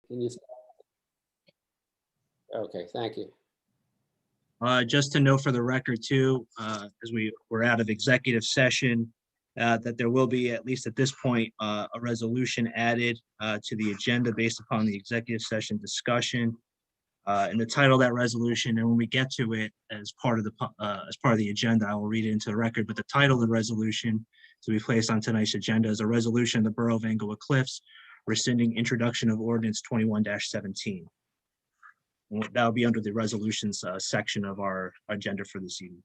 Can you? Okay, thank you. Just to note for the record too, as we're out of executive session, that there will be, at least at this point, a resolution added to the agenda based upon the executive session discussion. And the title of that resolution, and when we get to it as part of the agenda, I will read it into the record. But the title of the resolution to be placed on tonight's agenda is a resolution of the Borough of Englewood Cliffs rescinding introduction of ordinance 21-17. That will be under the resolutions section of our agenda for this evening.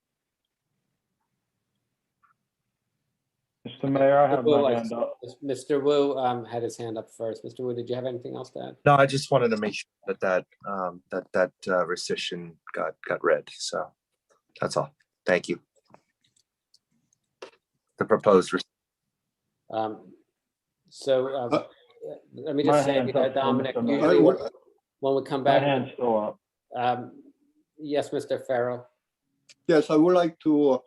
Mr. Mayor, I have my hand up. Mr. Wu had his hand up first. Mr. Wu, did you have anything else to add? No, I just wanted to make sure that rescission got read. So that's all. Thank you. The proposed. Let me just say, Dominic, usually when we come back. My hand's still up. Yes, Mr. Farrow. Yes, I would like to,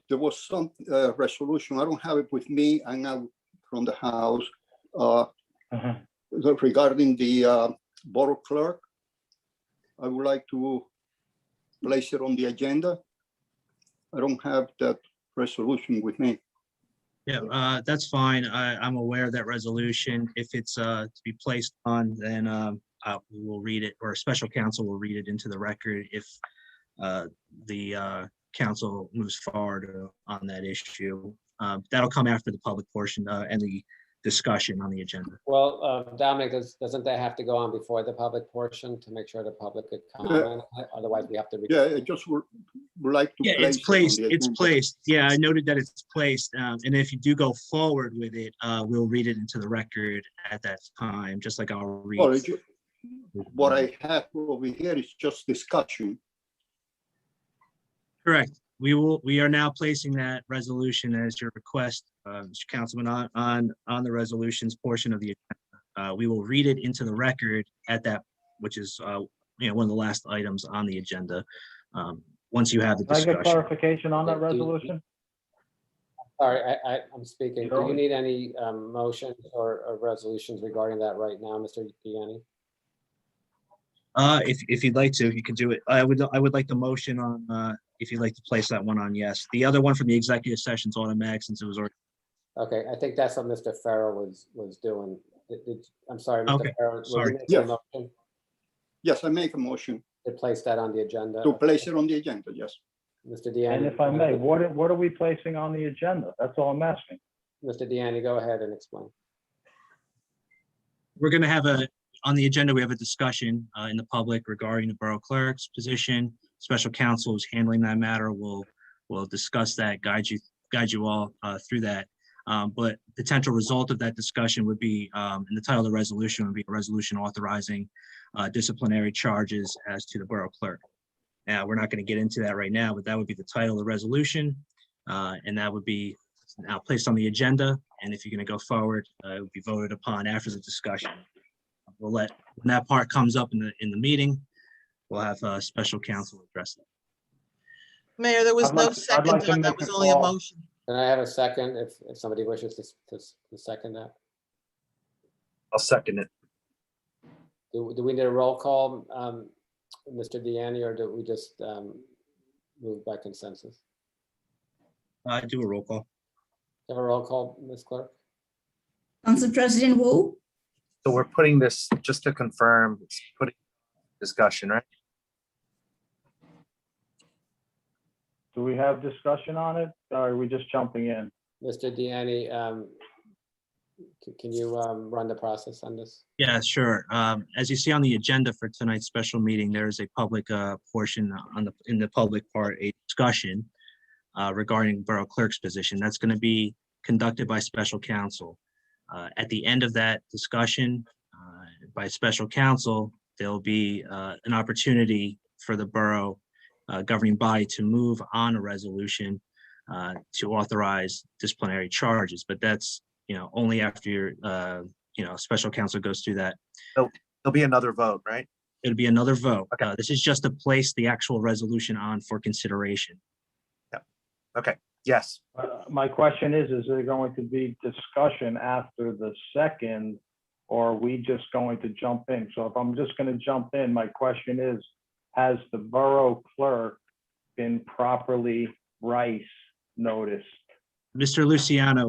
there was some resolution, I don't have it with me, I'm out from the house, regarding the borough clerk. I would like to place it on the agenda. I don't have that resolution with me. Yeah, that's fine. I'm aware of that resolution. If it's to be placed on, then we will read it, or a special counsel will read it into the record if the council moves forward on that issue. That'll come after the public portion and the discussion on the agenda. Well, Dominic, doesn't that have to go on before the public portion to make sure the public could comment? Otherwise, we have to. Yeah, I just would like to. Yeah, it's placed. It's placed. Yeah, I noted that it's placed. And if you do go forward with it, we'll read it into the record at that time, just like I'll read. Well, what I have over here is just discussion. Correct. We are now placing that resolution as your request, Mr. Councilman, on the resolutions portion of the agenda. We will read it into the record at that, which is one of the last items on the agenda. Once you have the discussion. Can I get clarification on that resolution? Sorry, I'm speaking. Do you need any motions or resolutions regarding that right now, Mr. Deanne? If you'd like to, you can do it. I would like the motion on, if you'd like to place that one on, yes. The other one from the executive session is automatic since it was already. Okay, I think that's what Mr. Farrow was doing. I'm sorry, Mr. Okay, Farrow. sorry. Yes. Yes, I make a motion To place that on the agenda. to place it on the agenda, yes. Mr. Deanne. And if I may, what are we placing on the agenda? That's all I'm asking. Mr. Deanne, go ahead and explain. We're going to have on the agenda, we have a discussion in the public regarding the borough clerk's position. Special counsel is handling that matter. We'll discuss that, guide you all through that. But potential result of that discussion would be, and the title of the resolution would be a resolution authorizing disciplinary charges as to the borough clerk. Now, we're not going to get into that right now, but that would be the title of the resolution. And that would be now placed on the agenda. And if you're going to go forward, it would be voted upon after the discussion. We'll when that part comes up in the meeting, we'll have a special counsel address it. Mayor, there was I'd no like second to on that, make was a only a call. motion. Can I have a second if somebody wishes to second that? I'll second it. Do we need a roll call, Mr. Deanne, or do we just move by consensus? Do a roll call. Have a roll call, Ms. Clerk? Council President Wu, So we're putting this, just to confirm, it's putting discussion, right? Do we have discussion on it? Or are we just jumping in? Mr. Deanne, can you run the process on this? Yeah, sure. As you see on the agenda for tonight's special meeting, there is a public portion in the public part, a discussion regarding borough clerk's position. That's going to be conducted by special counsel. At the end of that discussion by special counsel, there'll be an opportunity for the borough governing body to move on a resolution to authorize disciplinary charges. But that's only after special counsel goes through that. There'll be another vote, right? It'll be another vote. Okay. This is just to place the actual resolution on for consideration. Okay, yes. My question is there going to be discussion after the second, or are we just going to jump in? So if I'm just going to jump in, my question is, has the borough clerk been properly rice noticed? Mr. Luciano,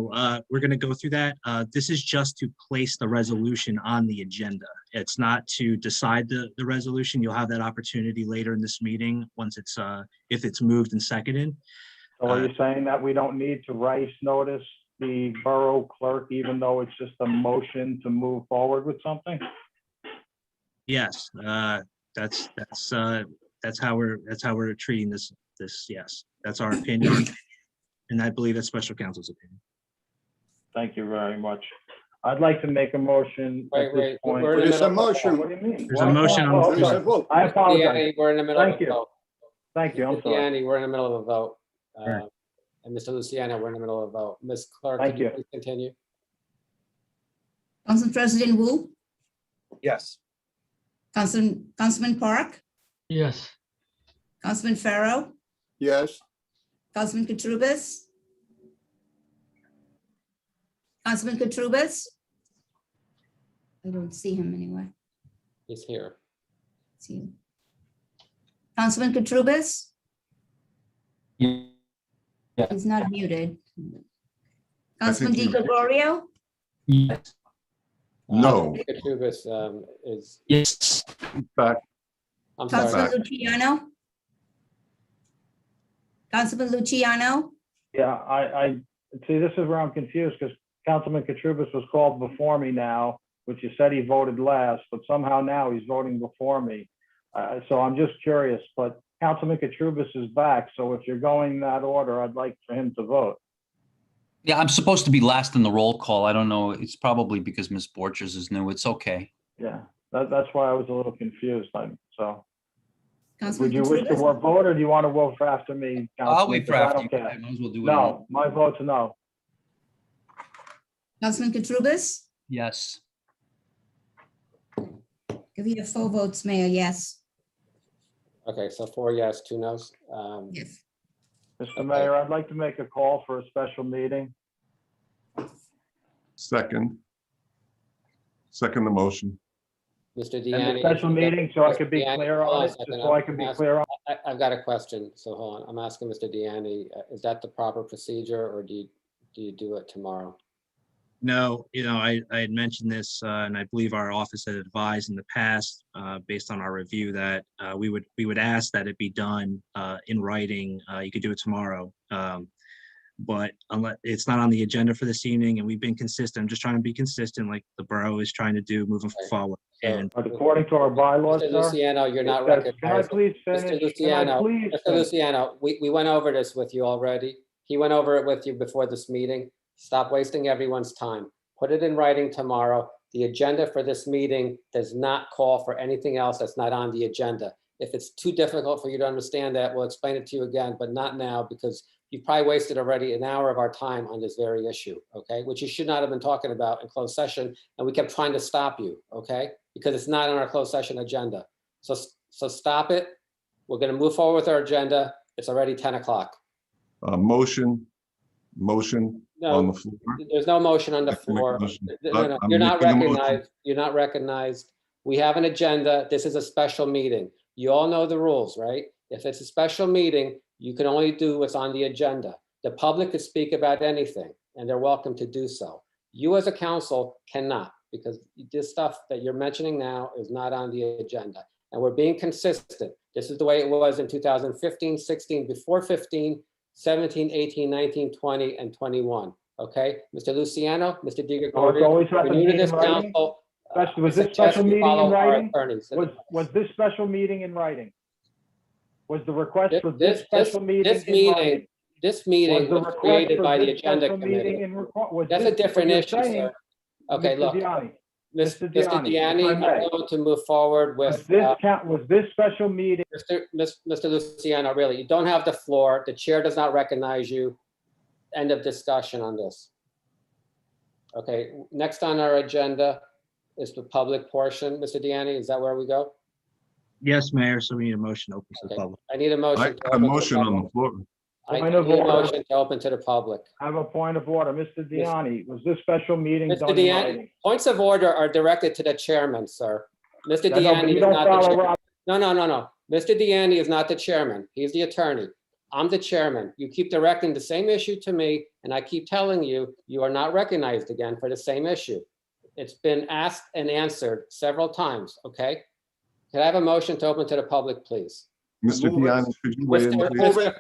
we're going to go through that. This is just to place the resolution on the agenda. It's not to decide the resolution. You'll have that opportunity later in this meeting once it's, if it's moved and seconded. So are you saying that we don't need to rice notice the borough clerk, even though it's just a motion to move forward with something? Yes, that's how we're treating this. Yes, that's our opinion. And I believe that's special counsel's opinion. Thank you very much. I'd like to make a motion at this point. we're in the There is a middle- motion. What do you mean? There's a motion on the Oh, There is a sorry. vote. I apologize. Deanne, we're in the middle of Thank a you. vote. Thank you, I'm Mr. sorry. Deanne, we're in the middle of a vote. Sure. And Mr. Luciano, we're in the middle of a vote. Ms. Clerk, Thank could you you. please continue? Council President Wu, Yes. Councilman Park, Yes. Councilman Farrow, Yes, Councilman Katrubis. Councilman Katrubis. I don't see him anywhere. He's here. See him. Councilman Katrubis, he's not muted. Councilman Di Gregorio, Yes. No. Katrubis is, Yes. Back. I'm sorry. Councilman Luciano. Councilman Luciano, Yeah, I see, this is where I'm confused, because Councilman Katrubis was called before me now, which you said he voted last, but somehow now he's voting before me. So I'm just curious, but Councilman Katrubis is back, so if you're going that order, I'd like for him to vote. Yeah, I'm supposed to be last in the roll call. I don't know. It's probably because Ms. Borchers is new. It's okay. Yeah, that's why I was a little confused, so. Would Councilman you wish to Katrubis, vote, or do you want to vote for after me? I'll Councilman? wait for 'Cause I after don't you. care. I might as well do it. No, my vote's no. Councilman Katrubis, Yes. if you have 4 votes, Mayor, yes. Okay, so 4 yes, 2 no's. Yes. Mr. Mayor, I'd like to make a call for a special meeting. Second. Second the motion. Mr. And a Deanne. special meeting, so I could be Mr. Deanne, clear hold on a it, just second. so I can be I'm clear on. I've got a question, so hold on. I'm asking Mr. Deanne, is that the proper procedure, or do you do it tomorrow? No, I had mentioned this, and I believe our office had advised in the past, based on our review, that we would ask that it be done in writing. You could do it tomorrow. But unless it's not on the agenda for this evening, and we've been consistent, I'm just trying to be consistent like the borough is trying to do moving Right. forward. So- And But according to our bylaws, Mr. sir. Luciano, you're not it says- recognized. Can I please Mr. finish? Can I Luciano, please Mr. finish? Luciano, we went over this with you already. He went over it with you before this meeting. Stop wasting everyone's time. Put it in writing tomorrow. The agenda for this meeting does not call for anything else that's not on the agenda. If it's too difficult for you to understand that, we'll explain it to you again, but not now, because you probably wasted already an hour of our time on this very issue, okay? Which you should not have been talking about in closed session, and we kept trying to stop you, okay? Because it's not on our closed session agenda. So stop it. We're gonna move forward with our agenda. It's already 10 o'clock. Motion on No, the floor. there's no motion on the I can make a floor. motion. No, I'm you're not making a motion. recognized. You're not recognized. We have an agenda. This is a special meeting. You all know the rules, right? If it's a special meeting, you can only do what's on the agenda. The public could speak about anything, and they're welcome to do so. You as a council cannot, because this stuff that you're mentioning now is not on the agenda. And we're being consistent. This is the way it was in 2015, 16, before 15, 17, 18, 19, 20, and 21. Okay, Mr. Luciano, Mr. Di So it's Gregorio, always have we're to new to be this in writing? council. Was I this suggest special we meeting follow in our writing? attorneys. Was this special meeting in writing? Was the request for This- this special meeting this in meeting writing? This meeting the was request created for by the this agenda special meeting committee. in was That's a this- different what you're issue, saying, sir. Okay, Mr. look, Diani, Mr. Mr. Diani, Deanne, if I may. I'm going to move forward was with, this special meeting, Mr. Luciano, really, you don't have the floor. The chair does not recognize you. End of discussion on this. Okay, next on our agenda is the public portion. Mr. Deanne, is that where we go? yes, Mayor, so we need a motion open to the Okay. public. I need a I motion. to got a open to the motion on public. the floor. I Point of need a order. motion to open to the public. I have a point of order. Mr. Yes. Diani, was this special meeting Mr. done in Deanne, writing? points of order are directed to the chairman, sir. Mr. I know, but Deanne you is don't not the follow chairman. Rob. No. Mr. Deanne is not the chairman. He's the attorney. I'm the chairman. You keep directing the same issue to me, and I keep telling you, you are not recognized again for the same issue. It's been asked and answered several times, okay? Can I have a motion to open to the public, please? Mr. Move it. Diani, could you weigh in, Mr.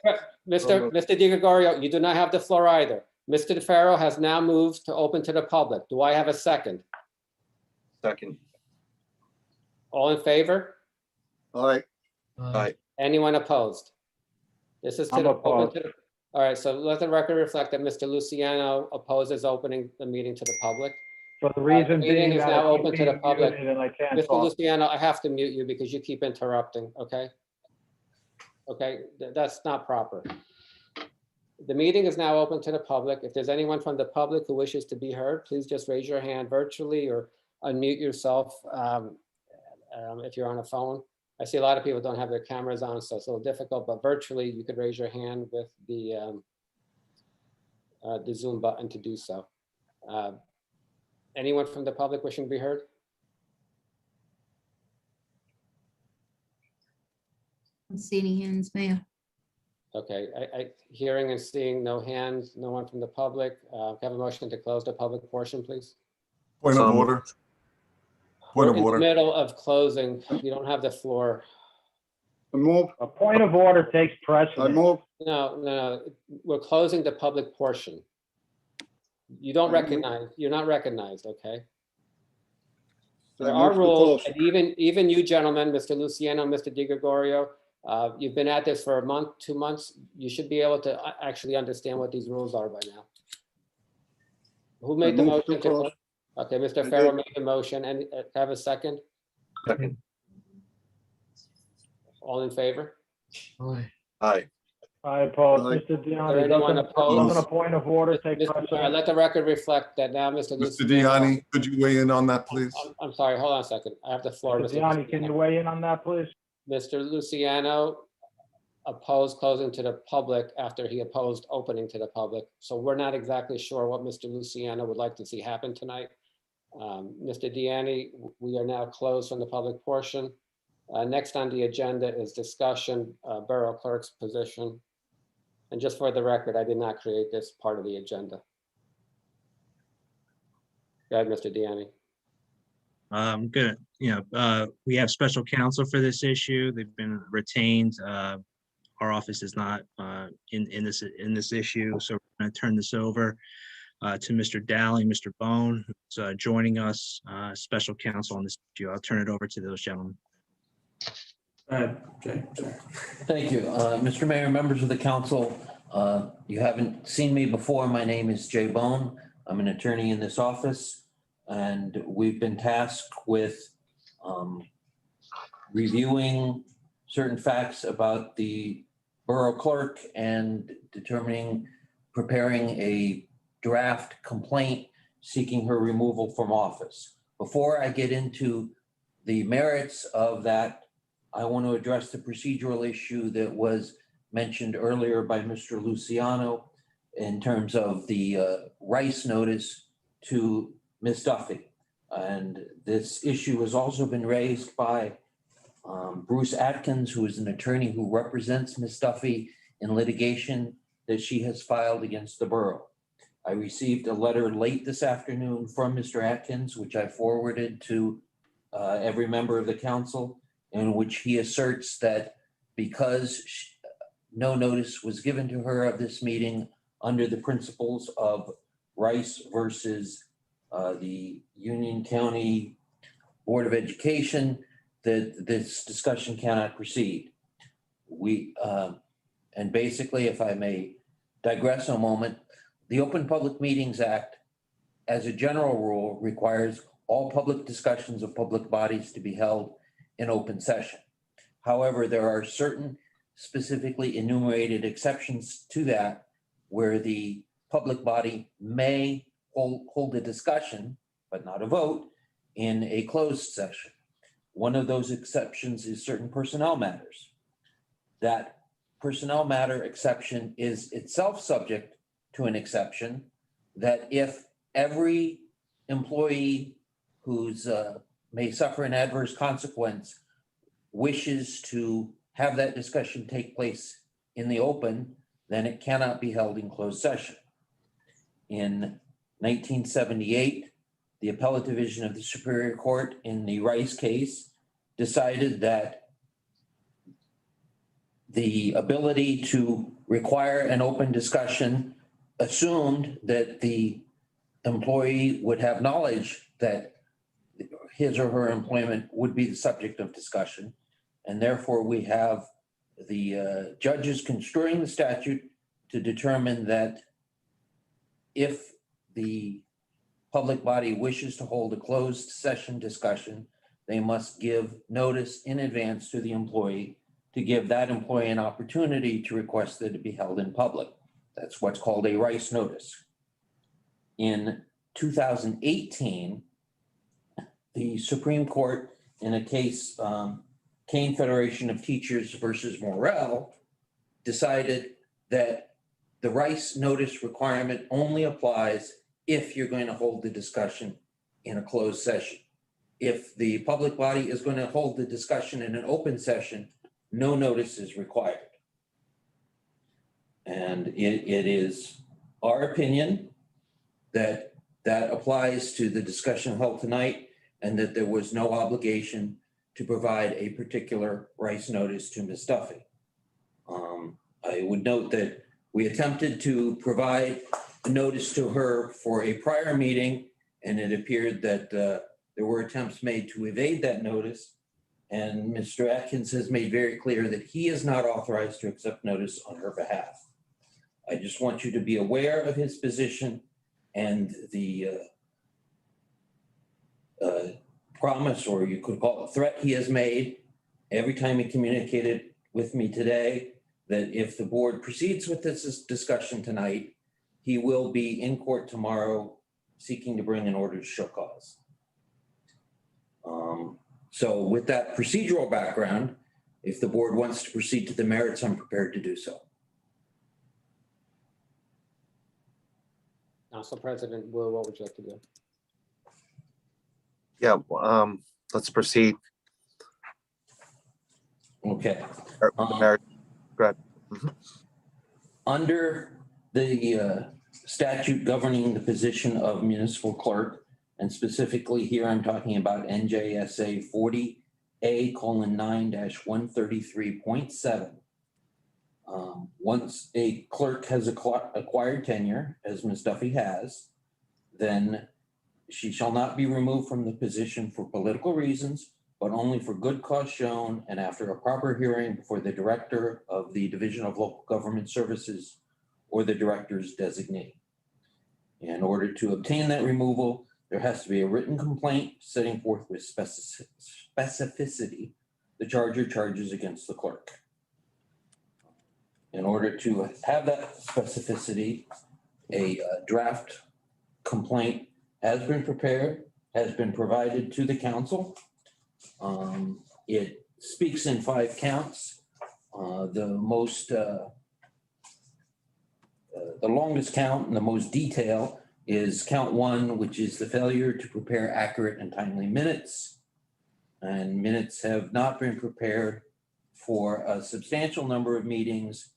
please? Mr. Di Gregorio, you do not have the floor either. Mr. DeFaro has now moved to open to the public. Do I have a second? Second. All in favor? Aye. Aye. Anyone opposed? This is to I'm the. opposed. All right, so let the record reflect that Mr. Luciano opposes opening the meeting to the public. For the reason meeting being is that now I keep open to the being public. muted and I can't Mr. talk. Luciano, I have to mute you because you keep interrupting, okay? Okay, that's not proper. The meeting is now open to the public. If there's anyone from the public who wishes to be heard, please just raise your hand virtually or unmute yourself if you're on a phone. I see a lot of people don't have their cameras on, so it's a little difficult, but virtually you could raise your hand with the Zoom button to do so. Anyone from the public wishing to be heard? I don't see any hands, Mayor. Okay, hearing and seeing no hands, no one from the public. Can I have a motion to close the public portion, please? Point of So- order. We're Point of in the order. middle of closing. You don't have the floor. I move, A point of order takes I precedence. move, No, we're closing the public portion. You don't recognize, you're not recognized, okay? I There are move to rules, close. and even you gentlemen, Mr. Luciano, Mr. Di Gregorio, you've been at this for a month, 2 months. You should be able to actually understand what these rules are by now. Who made the move to motion? close. Okay, Mr. I Farrell did. made the motion, and have a second? Second. All in favor? Aye. I oppose. Aye. Mr. Diani, Or anyone opposed? doesn't a point of order take Mr. precedence? Let the record reflect that now, Mr. Mr. Luciano. Diani, could you weigh in on that, please? I'm sorry, hold on a second. I have the floor. Mr. Diani, can you weigh in on that, please? Mr. Luciano opposed closing to the public after he opposed opening to the public. So we're not exactly sure what Mr. Luciano would like to see happen tonight. Mr. Deanne, we are now closed from the public portion. Next on the agenda is discussion, Borough Clerk's position. And just for the record, I did not create this part of the agenda. Go ahead, Mr. Deanne. Good. We have special counsel for this issue. They've been retained. Our office is not in this issue, so we're going to turn this over to Mr. Dowling, Mr. Bone, who's joining us, special counsel on this issue. I'll turn it over to those gentlemen. Okay. Thank you. Mr. Mayor, members of the council, you haven't seen me before. My name is Jay Bone. I'm an attorney in this office, and we've been tasked with reviewing certain facts about the borough clerk and preparing a draft complaint seeking her removal from office. Before I get into the merits of that, I want to address the procedural issue that was mentioned earlier by Mr. Luciano in terms of the Rice notice to Ms. Duffy. And this issue has also been raised by Bruce Atkins, who is an attorney who represents Ms. Duffy in litigation that she has filed against the borough. I received a letter late this afternoon from Mr. Atkins, which I forwarded to every member of the council, in which he asserts that because no notice was given to her of this meeting under the principles of Rice versus the Union County Board of Education, that this discussion cannot proceed. And basically, if I may digress a moment, the Open Public Meetings Act, as a general rule, requires all public discussions of public bodies to be held in open session. However, there are certain specifically enumerated exceptions to that where the public body may hold a discussion, but not a vote, in a closed session. One of those exceptions is certain personnel matters that personnel matter exception is itself subject to an exception, that if every employee who's may suffer an adverse consequence wishes to have that discussion take place in the open, then it cannot be held in closed session. In 1978, the Appellate Division of the Superior Court in the Rice case decided that the ability to require an open discussion assumed that the employee would have knowledge that his or her employment would be the subject of discussion. And therefore, we have the judges construing the statute to determine that if the public body wishes to hold a closed session discussion, they must give notice in advance to the employee to give that employee an opportunity to request that it be held in public. That's what's called a Rice notice. In 2018, the Supreme Court, in a case, Kane Federation of Teachers versus Morrell, decided that the Rice notice requirement only applies if you're going to hold the discussion in a closed session. If the public body is going to hold the discussion in an open session, no notice is required. And it is our opinion that that applies to the discussion held tonight, and that there was no obligation to provide a particular Rice notice to Ms. Duffy. I would note that we attempted to provide a notice to her for a prior meeting, and it appeared that there were attempts made to evade that notice. And Mr. Atkins has made very clear that he is not authorized to accept notice on her behalf. I just want you to be aware of his position and the promise, or you could call it a threat, he has made every time he communicated with me today, that if the board proceeds with this discussion tonight, he will be in court tomorrow seeking to bring an order to show cause. So with that procedural background, if the board wants to proceed to the merits, I'm prepared to do so. Council President Wu, what would you like to do? Yeah, let's proceed. Okay. The merit- Go ahead. Under the statute governing the position of municipal clerk, and specifically here I'm talking about NJSA 40A:9-133.7. Once a clerk has acquired tenure, as Ms. Duffy has, then she shall not be removed from the position for political reasons, but only for good cause shown and after a proper hearing before the director of the Division of Local Government Services or the director's designee. In order to obtain that removal, there has to be a written complaint setting forth with specificity the charge or charges against the clerk. In order to have that specificity, a draft complaint has been prepared, has been provided to the council. It speaks in 5 counts. The longest count and the most detail is count 1, which is the failure to prepare accurate and timely minutes. And minutes have not been prepared for a substantial number of meetings,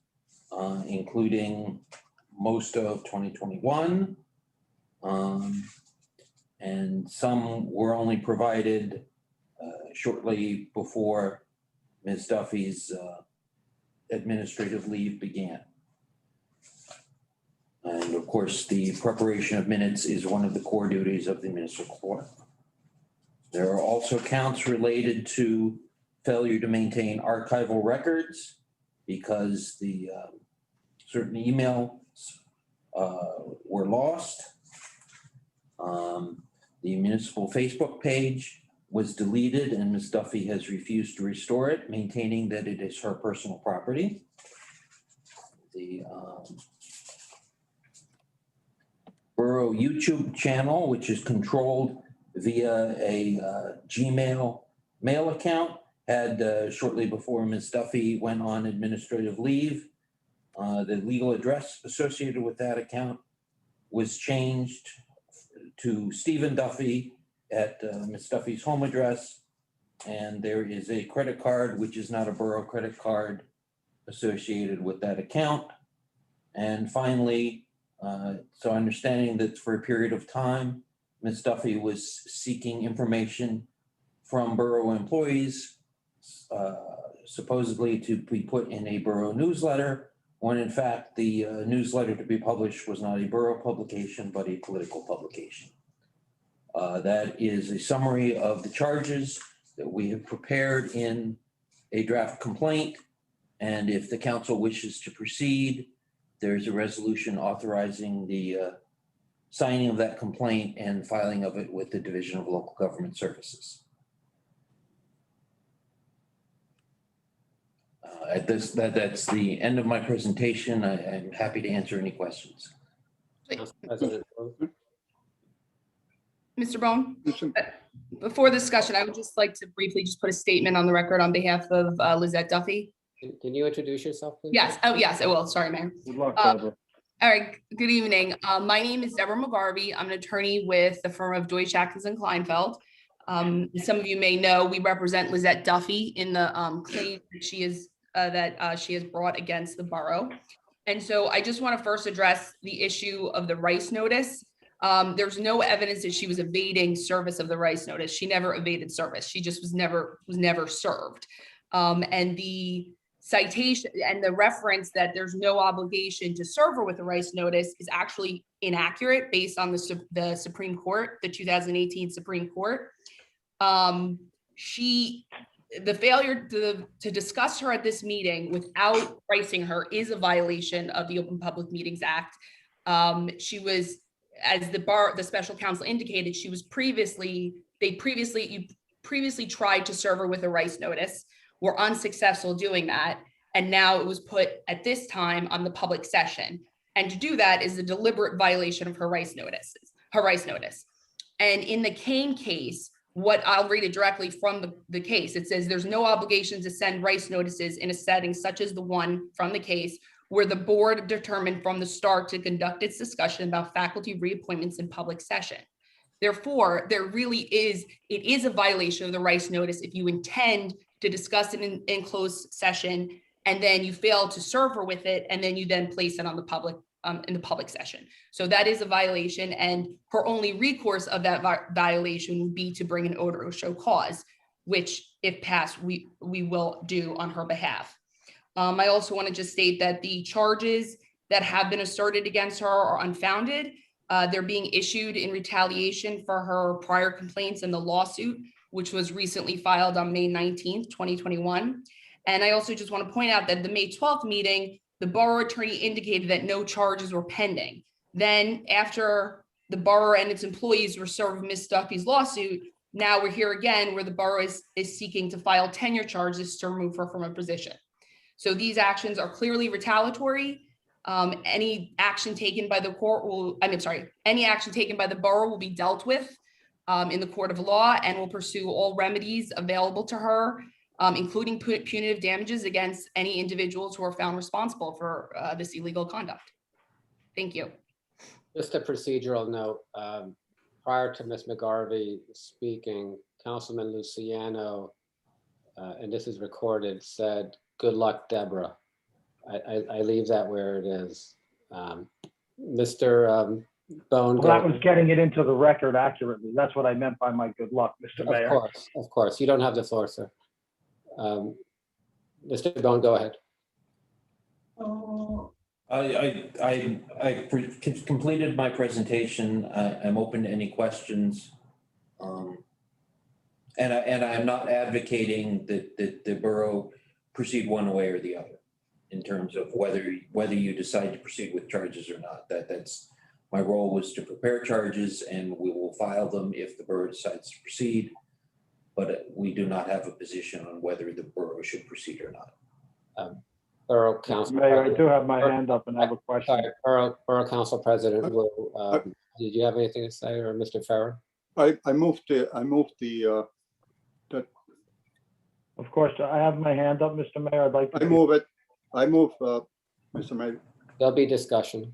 including most of 2021. And some were only provided shortly before Ms. Duffy's administrative leave began. And of course, the preparation of minutes is one of the core duties of the municipal court. There are also counts related to failure to maintain archival records because the certain emails were lost. The municipal Facebook page was deleted and Ms. Duffy has refused to restore it, maintaining that it is her personal property. The borough YouTube channel, which is controlled via a Gmail mail account, had shortly before Ms. Duffy went on administrative leave. The legal address associated with that account was changed to Stephen Duffy at Ms. Duffy's home address. And there is a credit card, which is not a borough credit card, associated with that account. And finally, so understanding that for a period of time, Ms. Duffy was seeking information from borough employees, supposedly to be put in a borough newsletter, when in fact the newsletter to be published was not a borough publication, but a political publication. That is a summary of the charges that we have prepared in a draft complaint. And if the council wishes to proceed, there's a resolution authorizing the signing of that complaint and filing of it with the Division of Local Government Services. That's the end of my presentation. I'm happy to answer any questions. Council President Wu. Mr. Bone, Listen, before the discussion, I would just like to briefly just put a statement on the record on behalf of Lizette Duffy. Can you introduce yourself, please? Yes, oh, yes, I will. Sorry, Mayor. Good luck, Uh, Deborah. All right, good evening. My name is Deborah McGarvey. I'm an attorney with the firm of Deutsch, Atkins and Kleinfeld. Some of you may know, we represent Lizette Duffy in the claim that she has brought against the borough. And so I just want to first address the issue of the Rice notice. There's no evidence that she was evading service of the Rice notice. She never evaded service. She just was never served. And the citation and the reference that there's no obligation to serve her with a Rice notice is actually inaccurate based on the Supreme Court, the 2018 Supreme Court. The failure to discuss her at this meeting without pricing her is a violation of the Open Public Meetings Act. She was, as the special counsel indicated, she was previously tried to serve her with a Rice notice, were unsuccessful doing that, and now it was put at this time on the public session. And to do that is a deliberate violation of her Rice notice. And in the Kane case, what I'll read it directly from the case, it says there's no obligation to send Rice notices in a setting such as the one from the case where the board determined from the start to conduct its discussion about faculty reappointments in public session. Therefore, it is a violation of the Rice notice if you intend to discuss it in closed session and then you fail to serve her with it and then you then place it on the public in the public session. So that is a violation, and her only recourse of that violation would be to bring an order of show cause, which if passed, we will do on her behalf. I also want to just state that the charges that have been asserted against her are unfounded. They're being issued in retaliation for her prior complaints in the lawsuit, which was recently filed on May 19th, 2021. And I also just want to point out that the May 12th meeting, the borough attorney indicated that no charges were pending. Then after the borough and its employees were served Ms. Duffy's lawsuit, now we're here again where the borough is seeking to file tenure charges to remove her from a position. So these actions are clearly retaliatory. Any action taken by the borough will be dealt with in the court of law and will pursue all remedies available to her, including punitive damages against any individuals who are found responsible for this illegal conduct. Thank you. Just a procedural note, prior to Ms. McGarvey speaking, Councilman Luciano, and this is recorded, said, "Good luck, Deborah." I leave that where it is. Mr. Bone. Well, that was getting it into the record accurately. That's what I meant by my good luck, Mr. Mayor. Of course. You don't have the floor, sir. Mr. Bone, go ahead. I completed my presentation. I'm open to any questions. And I'm not advocating that the borough proceed one way or the other in terms of whether you decide to proceed with charges or not. That's my role was to prepare charges, and we will file them if the borough decides to proceed. But we do not have a position on whether the borough should proceed or not. Borough Council. Mayor, I do have my hand up and I have a question. Sorry, Borough Council President, did you have anything to say, or Mr. Farrer? I moved the Of course, I have my hand up, Mr. Mayor. I'd like I to. move it. I move, Mr. Mayor. There'll be discussion.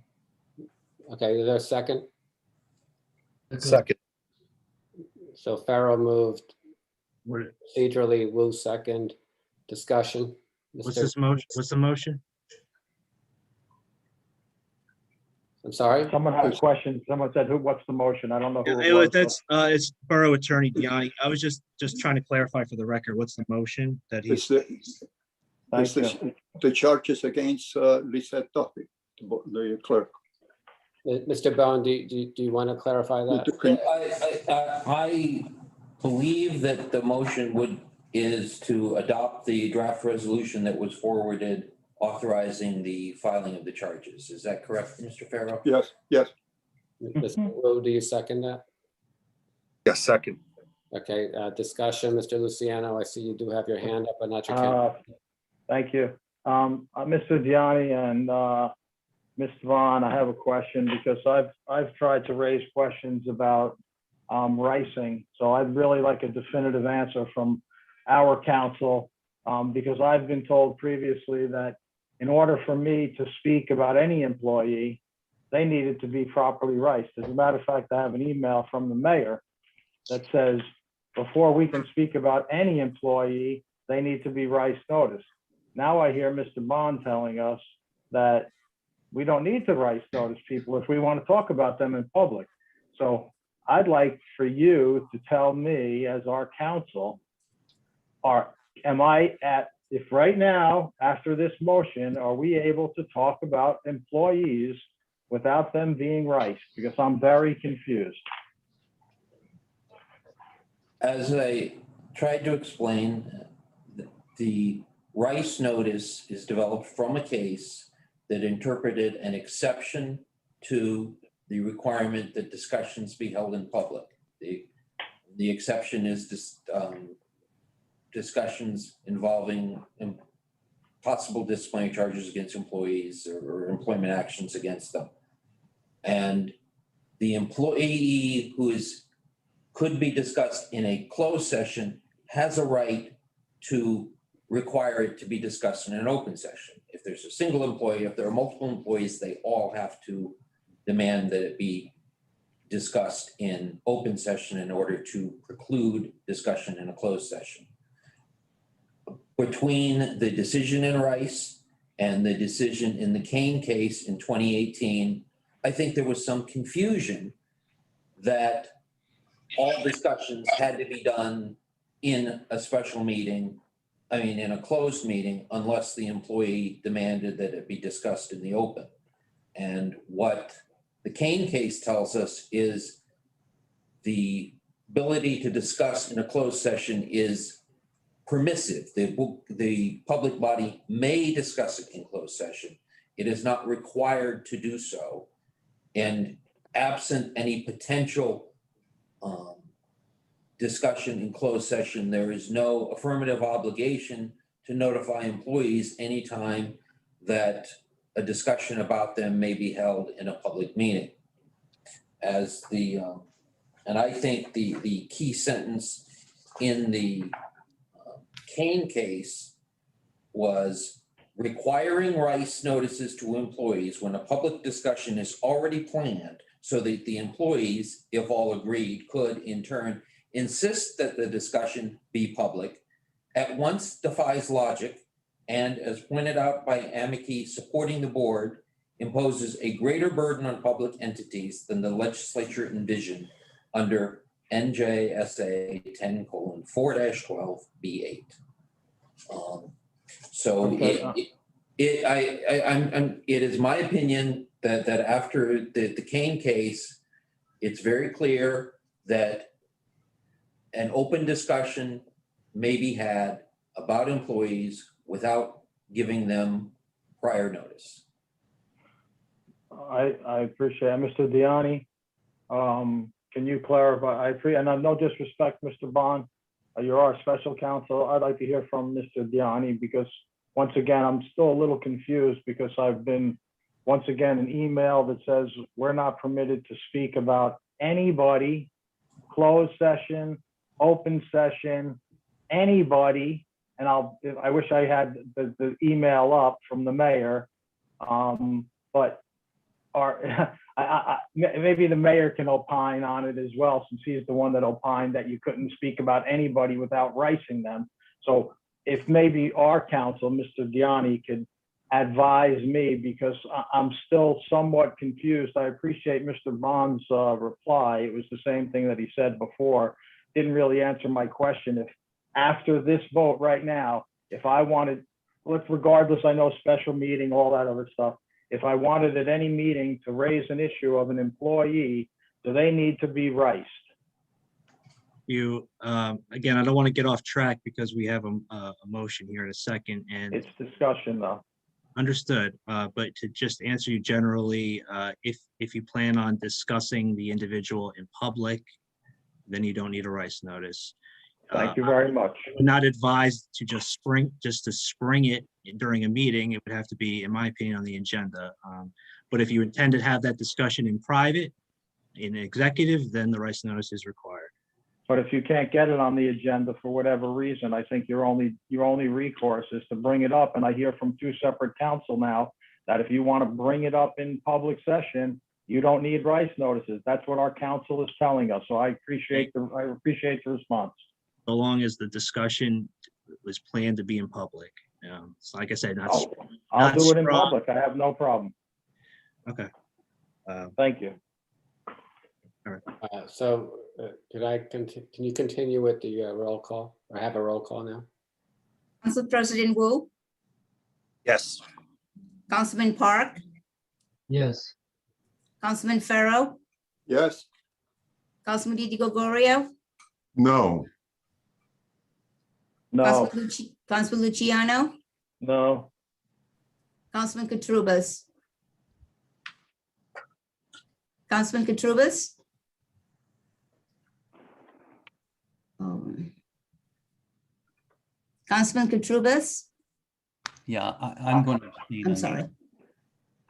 Okay, is there a second? Second. So Farrell moved, procedurally, Wu second, discussion. What's Mr. this motion? What's the motion? I'm sorry? Someone had a question. Someone said, what's the motion? I don't know who it was. That's, it's Borough Attorney Diani. I was just trying to clarify for the record, what's the motion that It's he's, the, Thank it's you. the charges against Lisette Duffy, the clerk. Mr. Bone, do you want to clarify that? I believe that the motion is to adopt the draft resolution that was forwarded authorizing the filing of the charges. Is that correct, Mr. Farrow? Yes, yes. Mr. Wu, do you second that? Yes, second. Okay, discussion, Mr. Luciano, I see you do have your hand up, but not your camera. Thank you. Mr. Gianni and Mr. Vaughn, I have a question because I've tried to raise questions about ricing. So I'd really like a definitive answer from our council because I've been told previously that in order for me to speak about any employee, they needed to be properly riced. As a matter of fact, I have an email from the mayor that says, before we can speak about any employee, they need to be rice noticed. Now I hear Mr. Bond telling us that we don't need to rice notice people if we want to talk about them in public. So I'd like for you to tell me as our counsel, if right now, after this motion, are we able to talk about employees without them being riced? Because I'm very confused. As I tried to explain, the rice notice is developed from a case that interpreted an exception to the requirement that discussions be held in public. The exception is discussions involving possible disciplinary charges against employees or employment actions against them. And the employee could be discussed in a closed session has a right to require it to be discussed in an open session. If there's a single employee, if there are multiple employees, they all have to demand that it be discussed in open session in order to preclude discussion in a closed session. Between the decision in Rice and the decision in the Kane case in 2018, I think there was some confusion that all discussions had to be done in a special meeting, in a closed meeting, unless the employee demanded that it be discussed in the open. And what the Kane case tells us is the ability to discuss in a closed session is permissive. The public body may discuss it in closed session. It is not required to do so. And absent any potential discussion in closed session, there is no affirmative obligation to notify employees anytime that a discussion about them may be held in a public meeting. And I think the key sentence in the Kane case was requiring Rice notices to employees when a public discussion is already planned so that the employees, if all agreed, could in turn insist that the discussion be public, at once defies logic and, as pointed out by amici supporting the board, imposes a greater burden on public entities than the legislature envisioned under NJSA 10:4-12B8. It is my opinion that after the Kane case, it's very clear that an open discussion may be had about employees without giving them prior notice. I appreciate it. Mr. Diani, can you clarify? And no disrespect, Mr. Bond, you're our special counsel. I'd like to hear from Mr. Diani because once again, I'm still a little confused because I've been, once again, an email that says we're not permitted to speak about anybody, closed session, open session, anybody. and I wish I had the email up from the mayor. But maybe the mayor can opine on it as well, since he's the one that opined that you couldn't speak about anybody without ricing them. So if maybe our counsel, Mr. Diani, could advise me, because I'm still somewhat confused. I appreciate Mr. Bond's reply. It was the same thing that he said before. Didn't really answer my question. If after this vote right now, if I wanted, regardless, I know special meeting, all that other stuff. If I wanted at any meeting to raise an issue of an employee, do they need to be riced? You, again, I don't want to get off track because we have a motion here in a second, and It's discussion though. understood. But to just answer you generally, if you plan on discussing the individual in public, then you don't need a rice notice. Thank you very much. I'm not advised to just spring it during a meeting. It would have to be, in my opinion, on the agenda. But if you intend to have that discussion in private, in executive, then the rice notice is required. But if you can't get it on the agenda for whatever reason, I think your only recourse is to bring it up. And I hear from two separate counsel now that if you want to bring it up in public session, you don't need rice notices. That's what our counsel is telling us. So I appreciate the response. So long as the discussion was planned to be in public. So like I said, I'll do it in strong. public. I have no problem. Okay. Thank you. So can you continue with the roll call, or have a roll call now? Council President Wu, Yes. Councilman Park, Yes. Councilman Farrow, Yes, Councilman Di Gregorio, No. No, Councilman Luciano, no, Councilman Katrubas. Councilman Katrubas? Councilman Katrubas? Yeah, I'm going to abstain. I'm sorry.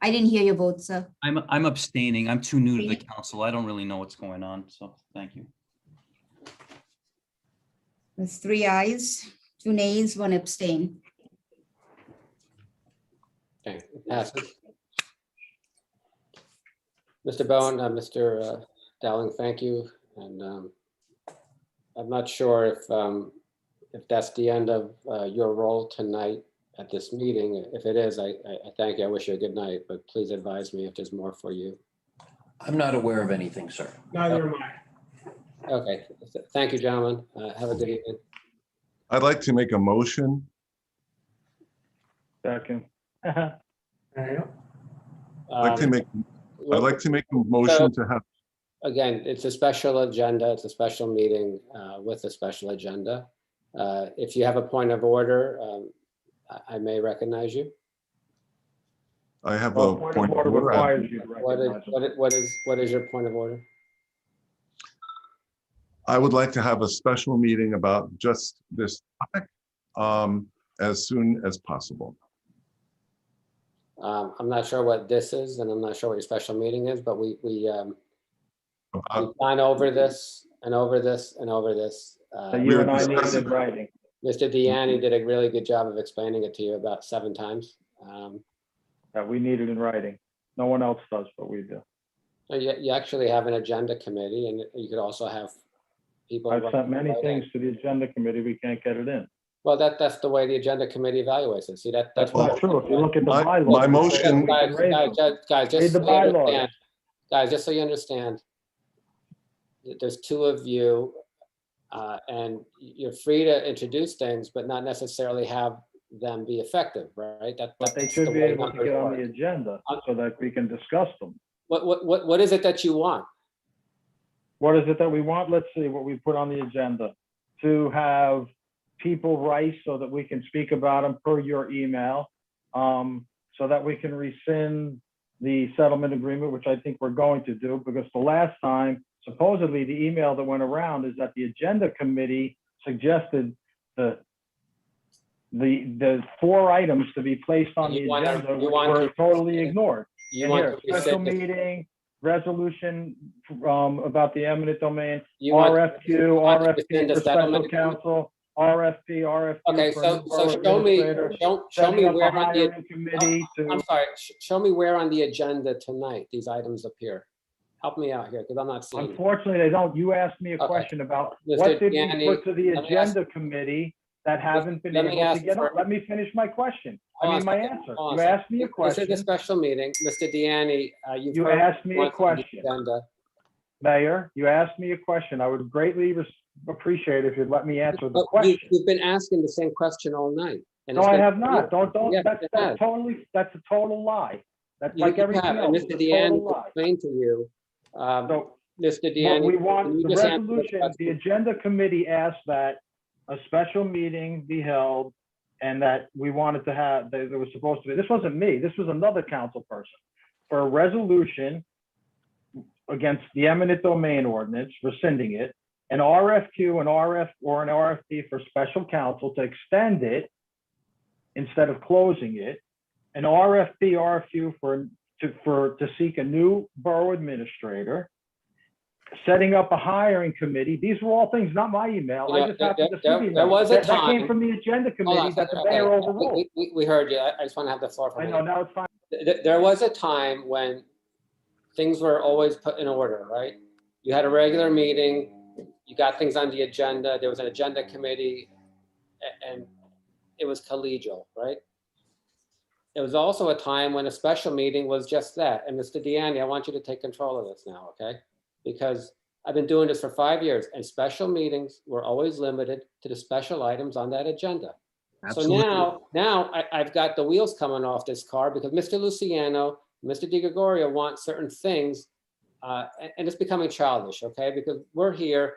I didn't hear your vote, sir. I'm abstaining. I'm too new to the council. I don't really know what's going on, so thank you. That's 3 ayes, 2 nays, 1 abstain. Okay, it passes. Mr. Bowen, Mr. Dowling, thank you. And I'm not sure if that's the end of your role tonight at this meeting. If it is, I thank you. I wish you a good night, but please advise me if there's more for you. I'm not aware of anything, sir. Neither am I. Okay, thank you, gentlemen. Have a good evening. I'd like to make a motion. second. I'd like to make a motion to have, Again, it's a special agenda. It's a special meeting with a special agenda. If you have a point of order, I may recognize you. I have Well, a point of point of order order. requires you to recognize them. What is your point of order? I would like to have a special meeting about just this topic as soon as possible. I'm not sure what this is, and I'm not sure what your special meeting is, but we've gone over this and over this and over this. That you and I need in writing. Mr. Deanne did a really good job of explaining it to you about 7 times. That we need it in writing. No one else does, but we do. You actually have an agenda committee, and you could also have people. I've sent many things to the agenda committee. We can't get it in. Well, that's the way the agenda committee evaluates it. See, that's That's not true. If you look at the My bylaws. motion- Guys, just Read the so you bylaws. understand, guys, just so you understand, there's 2 of you, and you're free to introduce things, but not necessarily have them be effective, right? But they that's should the be way able to numbers get on work. the agenda so that we can discuss them. What is it that you want? What is it that we want? Let's see what we put on the agenda. To have people rice so that we can speak about them per your email, so that we can rescind the settlement agreement, which I think we're going to do, because the last time, supposedly the email that went around is that the agenda committee suggested the 4 items to be placed on the agenda, which were totally ignored. You And want here, to special rescind it. meeting, resolution about the eminent domain, You want- RFQ, you want to RFP rescind the for special settlement agreement? counsel, RFP Okay, for so, new so borough show me, administrator, show setting me up a where on the, hiring committee I'm to, sorry, show me where on the agenda tonight these items appear. Help me out here, because I'm not seeing. it. unfortunately, they don't. You asked me a Okay. question about Mr. what did we Gianni, put to the let me ask- agenda committee that haven't been let me able to ask get for- on. Let me finish my question. Hold I on mean, a my second, answer. hold on You a second. asked me a This is a question. special meeting. Mr. Deanne, you've You heard asked me a what's on the question. agenda. Mayor, you asked me a question. I would greatly appreciate if you'd let me answer the But question. You've been asking the same question all night. and No, it's I been- have not. Don't, Yes, that's it has. that's a total lie. That's You like you everything have, and else. Mr. It's a total Deanne lie. explained to you, So Mr. what Deanne. we can want, you the just answer the resolution, the question? agenda committee asked that a special meeting be held and that we wanted to have, there was supposed to be, this wasn't me, this was another council person, for a resolution against the eminent domain ordinance, rescinding it, an RFQ, an RFP for special counsel to extend it instead of closing it, an RFQ to seek a new borough administrator, setting up a hiring committee. These were all things, not my email. I just happened to see the email. There was a That came time. from the agenda Hold on committee a that the second, mayor okay. overruled. We heard you. I just want to have the floor for a I know, minute. now it's fine. There was a time when things were always put in order, right? You had a regular meeting, you got things on the agenda, there was an agenda committee, and it was collegial, right? There was also a time when a special meeting was just that. And Mr. Deanne, I want you to take control of this now, okay? Because I've been doing this for 5 years, and special meetings were always limited to the special items on that agenda. Absolutely. So now I've got the wheels coming off this car because Mr. Luciano, Mr. Di Gregorio want certain things, and it's becoming childish, okay? Because we're here,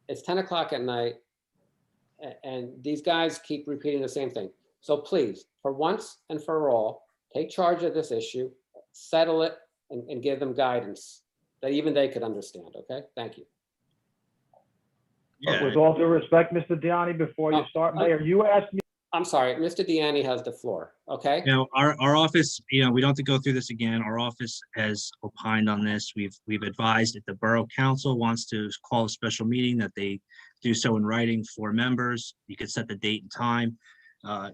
it's 10 o'clock at night, and these guys keep repeating the same thing. So please, for once and for all, take charge of this issue, settle it, and give them guidance that even they could understand, okay? Thank you. But Yeah, with all due respect, Mr. Deani, before you No, start, Mayor, you asked me. I'm sorry, Mr. Deanne has the floor, okay? you know, our office, you know, we don't have to go through this again. Our office has opined on this. We've advised if the Borough Council wants to call a special meeting, that they do so in writing for members. You could set the date and time.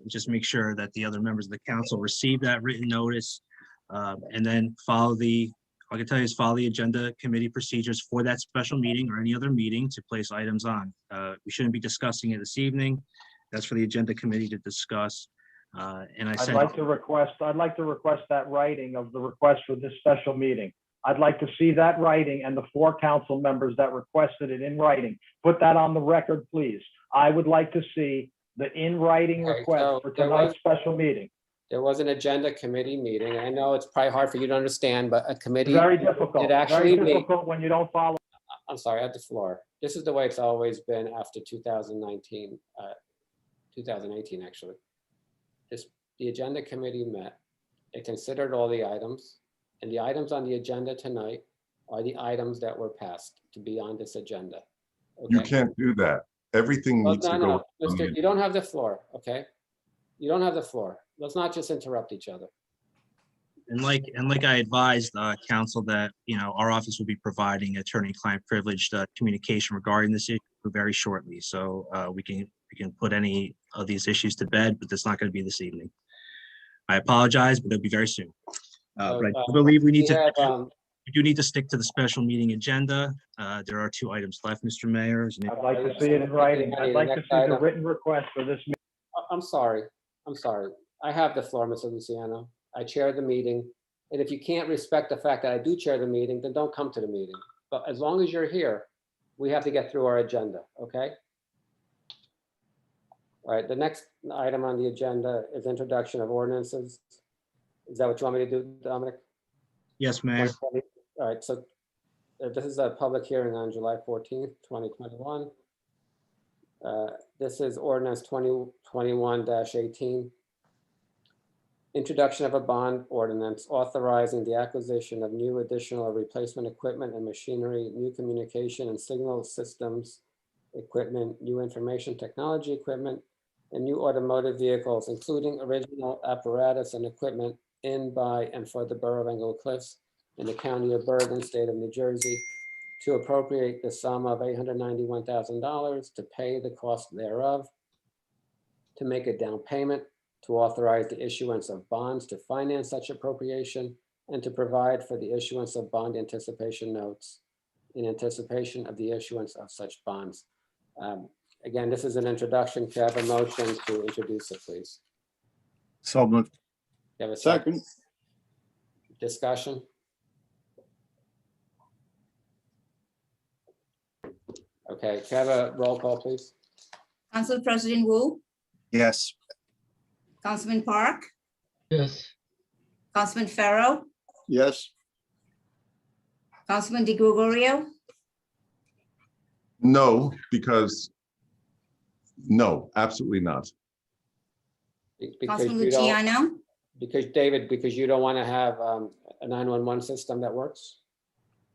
Just make sure that the other members of the council receive that written notice. And then all I can tell you is follow the agenda committee procedures for that special meeting or any other meeting to place items on. We shouldn't be discussing it this evening. That's for the agenda committee to discuss. And I I'd said, like to request that writing of the request for this special meeting. I'd like to see that writing and the 4 council members that requested it in writing. Put that on the record, please. I would like to see the in writing Okay, request so for there tonight's special meeting. There was an agenda committee meeting. I know it's probably hard for you to understand, but a committee. Very difficult, It very actually meet. difficult when you don't follow. I'm sorry, I had the floor. This is the way it's always been after 2019, 2018, actually. The agenda committee met. It considered all the items, and the items on the agenda tonight are the items that were passed to be on this agenda. You Okay? can't do that. Everything Well, needs to no, go. no, on the Mister, you don't have the floor, okay? You don't have the floor. Let's not just interrupt each other. and like I advised council that, you know, our office will be providing attorney-client privileged communication regarding this issue very shortly. So we can put any of these issues to bed, but that's not going to be this evening. I apologize, but it'll be very soon. But I do believe we do need to stick to the special meeting agenda. There are 2 items left, Mr. Mayor. I'd like to see it in writing. I'd like to see the written request for this. I'm sorry. I have the floor, Mr. Luciano. I chair the meeting. And if you can't respect the fact that I do chair the meeting, then don't come to the meeting. But as long as you're here, we have to get through our agenda, okay? All right, the next item on the agenda is introduction of ordinances. Is that what you want me to do, Dominic? Yes, Mayor. All right, so this is a public hearing on July 14th, 2021. This is ordinance 2021-18. Introduction of a bond ordinance authorizing the acquisition of new additional or replacement equipment and machinery, new communication and signal systems equipment, new information technology equipment, and new automotive vehicles, including original apparatus and equipment in, by, and for the Borough of Englewood Cliffs in the County of Bergen, State of New Jersey, to appropriate the sum of $891,000 to pay the cost thereof, to make a down payment, to authorize the issuance of bonds to finance such appropriation, and to provide for the issuance of bond anticipation notes in anticipation of the issuance of such bonds. Again, this is an introduction. Can I have a motion to introduce it, please? So moved. You have a Second. Discussion? Okay, can I have a roll call, please? Council President Wu, Yes. Councilman Park, Yes. Councilman Farrow, Yes. Councilman Di Gregorio, No, because, no, absolutely not. Because Councilman you don't, Luciano, because David, because you don't want to have a 911 system that works?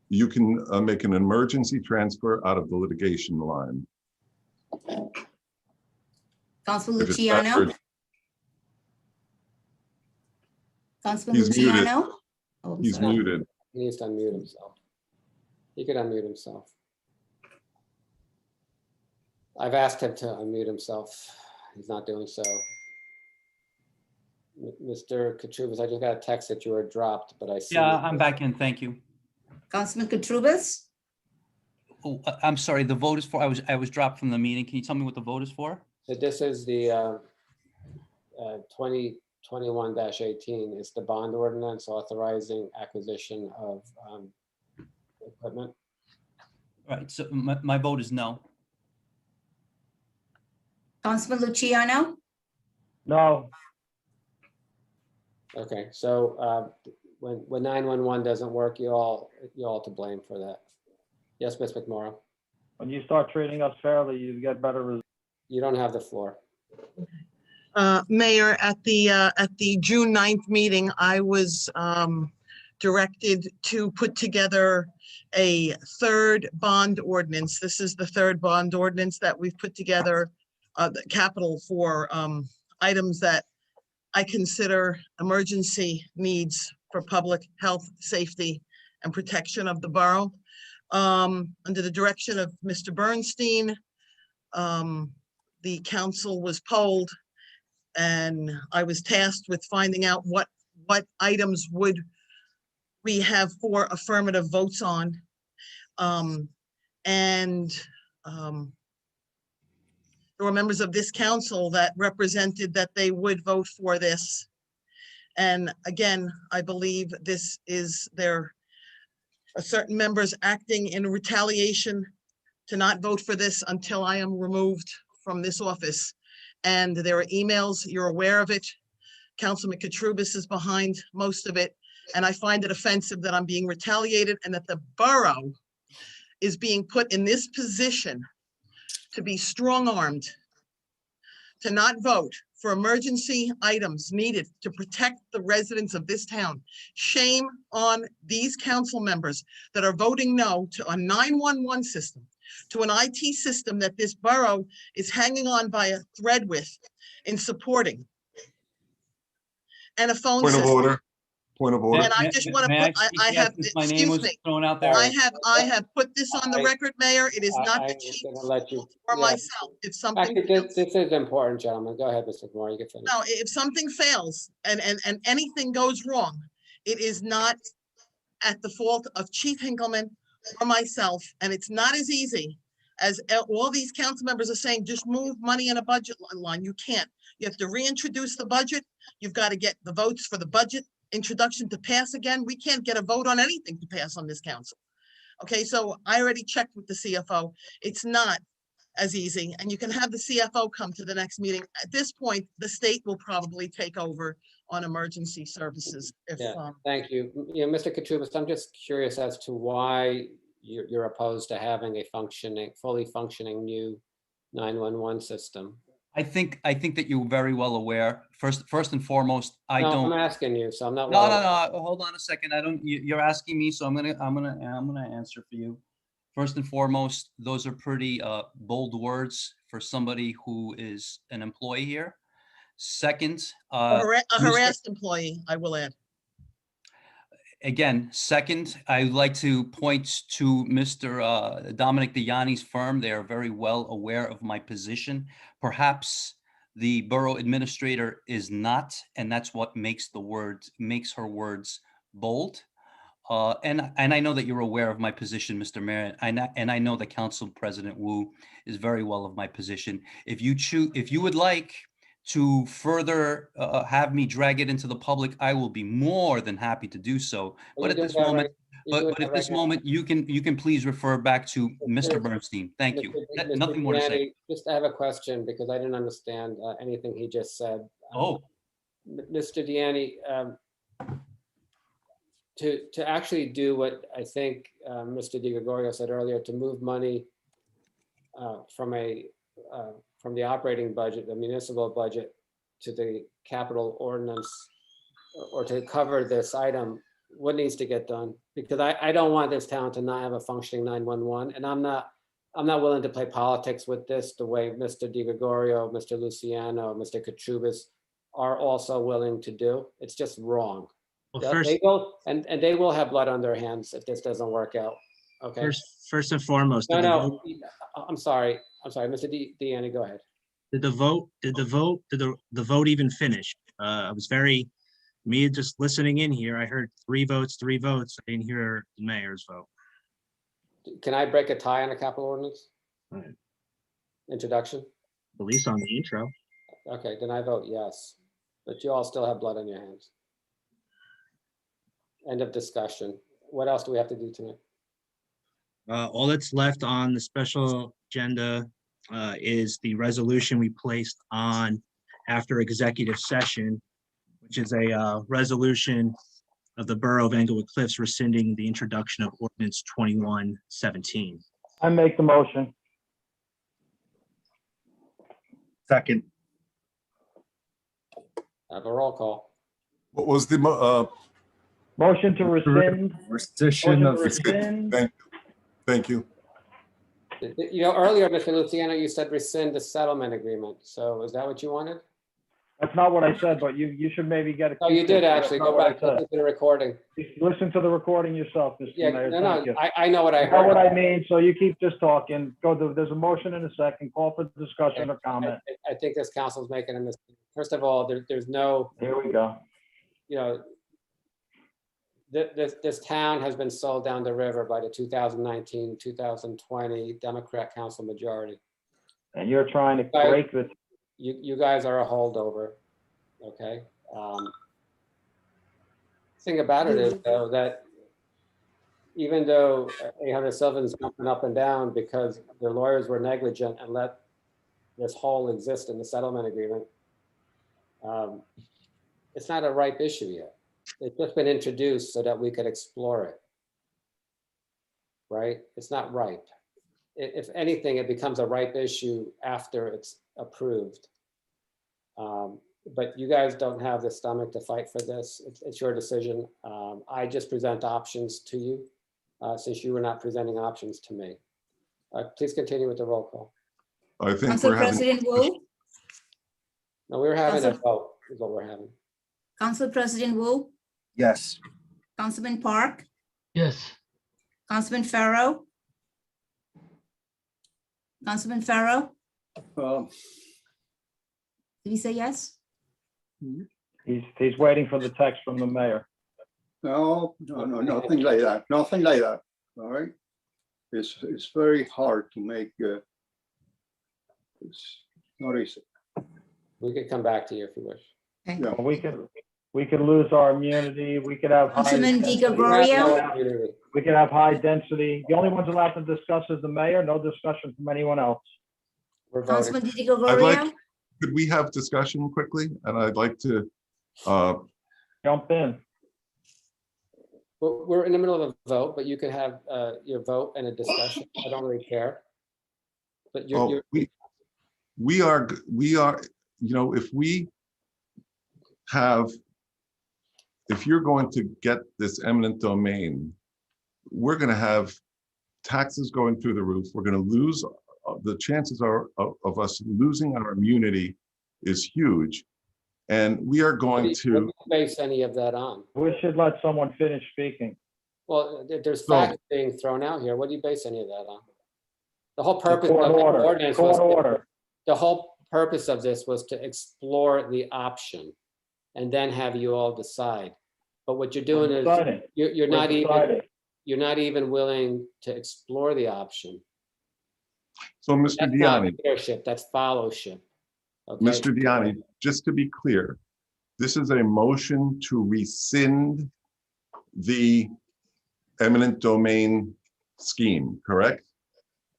You can make an emergency transfer out of the litigation line. Councilman If it's that Luciano, urgent. Councilman He's muted. Luciano. Oh, I'm He's sorry. muted. He needs to unmute himself. He could unmute himself. I've asked him to unmute himself. He's not doing so. Mr. Katrubis, I just got a text that you were dropped, but I see. Yeah, I'm back in. Thank you. Councilman Katrubis, Oh, I'm sorry, the vote is for, I was dropped from the meeting. Can you tell me what the vote is for? So this is the 2021-18 is the bond ordinance authorizing acquisition of equipment. Right, so my vote is no. Councilman Luciano, No, Okay, so when 911 doesn't work, you all to blame for that. Yes, Ms. McMorrow, when you start treating us fairly, you get better results. you don't have the floor. Mayor, at the June 9th meeting, I was directed to put together a third bond ordinance. This is the third bond ordinance that we've put together, the capital for items that I consider emergency needs for public health, safety, and protection of the borough. Under the direction of Mr. Bernstein, the council was polled, and I was tasked with finding out what items would we have 4 affirmative votes on. There were members of this council that represented that they would vote for this. And again, I believe this is certain members acting in retaliation to not vote for this until I am removed from this office. And there are emails, you're aware of it. Councilman Katrubis is behind most of it. And I find it offensive that I'm being retaliated and that the borough is being put in this position to be strong-armed, to not vote for emergency items needed to protect the residents of this town. Shame on these council members that are voting no to a 911 system, to an IT system that this borough is hanging on by a thread with in supporting. And a phone Point of system. order. Point of order. And I just want to put, I have, My name was excuse me, thrown out there. I have put this on the record, Mayor. It is not the I'm chief gonna let you. or Yeah. myself. If something, Actually, this is important, gentlemen. Go ahead, Mr. Moore. You can finish. no, if something fails and anything goes wrong, it is not at the fault of Chief Hinkleman or myself. And it's not as easy as all these council members are saying, just move money in a budget line. You can't. You have to reintroduce the budget. You've got to get the votes for the budget introduction to pass again. We can't get a vote on anything to pass on this council. Okay, so I already checked with the CFO. It's not as easy, and you can have the CFO come to the next meeting. At this point, the state will probably take over on emergency services. If Yeah, thank you. Yeah, Mr. Katrubis, I'm just curious as to why you're opposed to having a fully functioning new 911 system. I think that you're very well aware. First and foremost, I No, don't. I'm asking you, so I'm not. No. Hold on a second. You're asking me, so I'm gonna answer for you. First and foremost, those are pretty bold words for somebody who is an employee here. Second, a harassed employee, I will add. Again, second, I'd like to point to Mr. Dominic Deyanni's firm. They are very well aware of my position. Perhaps the borough administrator is not, and that's what makes her words bold. And I know that you're aware of my position, Mr. Mayor, and I know that Council President Wu is very well of my position. If you would like to further have me drag it into the public, I will be more than happy to do so. But at this moment, at this moment, you can please refer back to Mr. Bernstein. Thank you. Mr. Nothing more to say. Deanne, just I have a question because I didn't understand anything he just said. Oh, Mr. Deanne, to actually do what I think Mr. Di Gregorio said earlier, to move money from the operating budget, the municipal budget, to the capital ordinance, or to cover this item, what needs to get done? Because I don't want this town to not have a functioning 911, and I'm not willing to play politics with this the way Mr. Di Gregorio, Mr. Luciano, Mr. Katrubis are also willing to do. It's just wrong. Well, first, They will, and they will have blood on their hands if this doesn't work out. Okay. first and foremost, No, I'm sorry, Mr. Deanne, go ahead. did the vote even finish? I was just listening in here. I heard three votes. I didn't hear the mayor's vote. Can I break a tie on a capital ordinance? Right. Introduction? At least on the intro. Okay, then I vote yes, but you all still have blood on your hands. End of discussion. What else do we have to do tonight? All that's left on the special agenda is the resolution we placed on after executive session, which is a resolution of the Borough of Englewood Cliffs rescinding the introduction of ordinance 2117. I make the motion. Second. Have a roll call. What was the, Motion to rescind. Rescission Motion of to rescind. thank you. You know, earlier, Mr. Luciano, you said rescind the settlement agreement. So is that what you wanted? That's not what I said, but you should maybe get a. Oh, you did actually. That's Go not what I back said. to the recording. Listen to the recording yourself, Mr. Yeah, Mayor. no, Thank no, you. I know what I You know what heard. I mean? So you keep just talking. There's a motion in a second. Call for discussion or comment. I think this council's making a mistake. First of all, there's no, Here we go. you know, this town has been sold down the river by the 2019, 2020 Democrat council majority. And you're trying to Guys- break the. You guys are a holdover, okay? Thing about it is though, that even though 800 Sylvan's jumping up and down because their lawyers were negligent and let this hole exist in the settlement agreement, it's not a ripe issue yet. It's just been introduced so that we could explore it. Right? It's not ripe. If anything, it becomes a ripe issue after it's approved. But you guys don't have the stomach to fight for this. It's your decision. I just present options to you since you were not presenting options to me. Please continue with the roll call. I think Council we're having, President Wu, No, we're having a Council- vote is what we're having. Council President Wu, Yes. Councilman Park, Yes. Councilman Farrow. Councilman Farrow, Um, did he say yes? He's waiting for the text from the mayor. No, nothing like that. Nothing like that. All right. It's very hard to make. It's not easy. We could come back to you if you wish. Yeah. We could lose our immunity. We could have. high Councilman Di density. Gregorio, We could have high density. The only ones allowed to discuss is the mayor, no discussion from anyone else. We're voting. Councilman Di I'd Gregorio, like, could we have discussion quickly? And I'd like to, Jump in. We're in the middle of a vote, but you can have your vote and a discussion. I don't really care. But you're, we are, you know, if you're going to get this eminent domain, we're going to have taxes going through the roof. We're going to lose, the chances are of us losing our immunity is huge. And we are What going do you to, base any of that on? We should let someone finish speaking. Well, there's So- facts being thrown out here. What do you base any of that on? The whole purpose Court of the order, ordinance court was, order. the whole purpose of this was to explore the option and then have you all decide. But what you're doing We're is, deciding. you're We're not even, deciding. you're not even willing to explore the option. so Mr. That's not Diani, leadership, that's fellowship. Okay? Mr. Diani, just to be clear, this is a motion to rescind the eminent domain scheme, correct?